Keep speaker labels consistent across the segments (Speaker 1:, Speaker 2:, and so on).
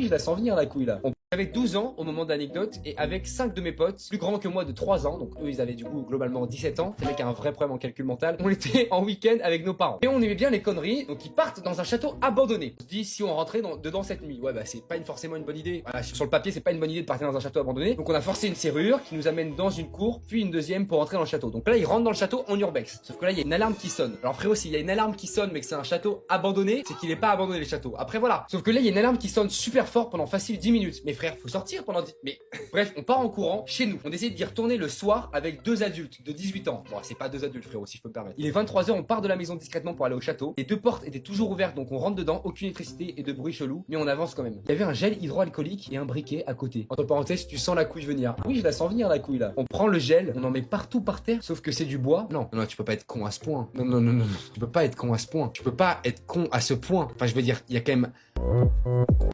Speaker 1: Je la sens venir la couille là. J'avais 12 ans au moment de l'anecdote et avec 5 de mes potes, plus grands que moi de 3 ans, donc eux ils avaient du coup globalement 17 ans, c'est le mec a un vrai problème en calcul mental, on était en week-end avec nos parents. Et on aimait bien les conneries, donc ils partent dans un château abandonné. On se dit si on rentrait dedans cette nuit, ouais bah c'est pas forcément une bonne idée. Voilà, sur le papier c'est pas une bonne idée de partir dans un château abandonné. Donc on a forcé une serrure qui nous amène dans une cour, puis une deuxième pour rentrer dans le château. Donc là ils rentrent dans le château en urbex. Sauf que là il y a une alarme qui sonne. Alors frérot, s'il y a une alarme qui sonne mais que c'est un château abandonné, c'est qu'il est pas abandonné les châteaux. Après voilà. Sauf que là il y a une alarme qui sonne super fort pendant facile 10 minutes. Mais frère, faut sortir pendant 10... Mais bref, on part en courant chez nous. On décide d'y retourner le soir avec 2 adultes de 18 ans. Bon, c'est pas 2 adultes frérot si je peux me permettre. Il est 23 h, on part de la maison discrètement pour aller au château. Les 2 portes étaient toujours ouvertes donc on rentre dedans, aucune électricité et de bruit chelou, mais on avance quand même. Il y avait un gel hydroalcoolique et un briquet à côté. Entre parenthèses, tu sens la couille venir. Oui, je la sens venir la couille là. On prend le gel, on en met partout par terre, sauf que c'est du bois. Non, non, tu peux pas être con à ce point. Non, non, non, non, non. Tu peux pas être con à ce point. Tu peux pas être con à ce point. Enfin, je veux dire, il y a quand même...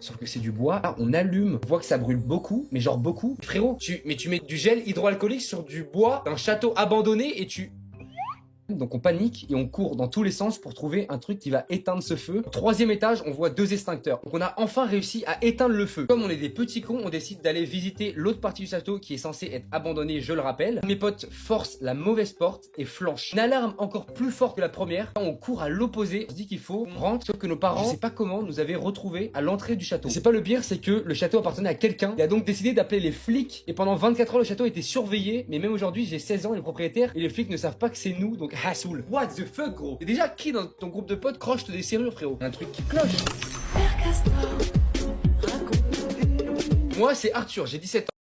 Speaker 1: Sauf que c'est du bois. Là, on allume, on voit que ça brûle beaucoup, mais genre beaucoup. Frérot, tu mets du gel hydroalcoolique sur du bois d'un château abandonné et tu... Donc on panique et on court dans tous les sens pour trouver un truc qui va éteindre ce feu. Au 3e étage, on voit 2 extincteurs. Donc on a enfin réussi à éteindre le feu. Comme on est des petits cons, on décide d'aller visiter l'autre partie du château qui est censée être abandonnée, je le rappelle. Mes potes forcent la mauvaise porte et flanchent. Une alarme encore plus forte que la première. On court à l'opposé. On se dit qu'il faut qu'on rentre, sauf que nos parents, je sais pas comment, nous avaient retrouvés à l'entrée du château. C'est pas le pire, c'est que le château appartenait à quelqu'un. Il a donc décidé d'appeler les flics et pendant 24 heures le château était surveillé. Mais même aujourd'hui, j'ai 16 ans et le propriétaire et les flics ne savent pas que c'est nous, donc hassoul. What the fuck gros? Et déjà qui dans ton groupe de potes croche des serrures frérot? Un truc qui cloche. Moi c'est Arthur, j'ai 17 ans.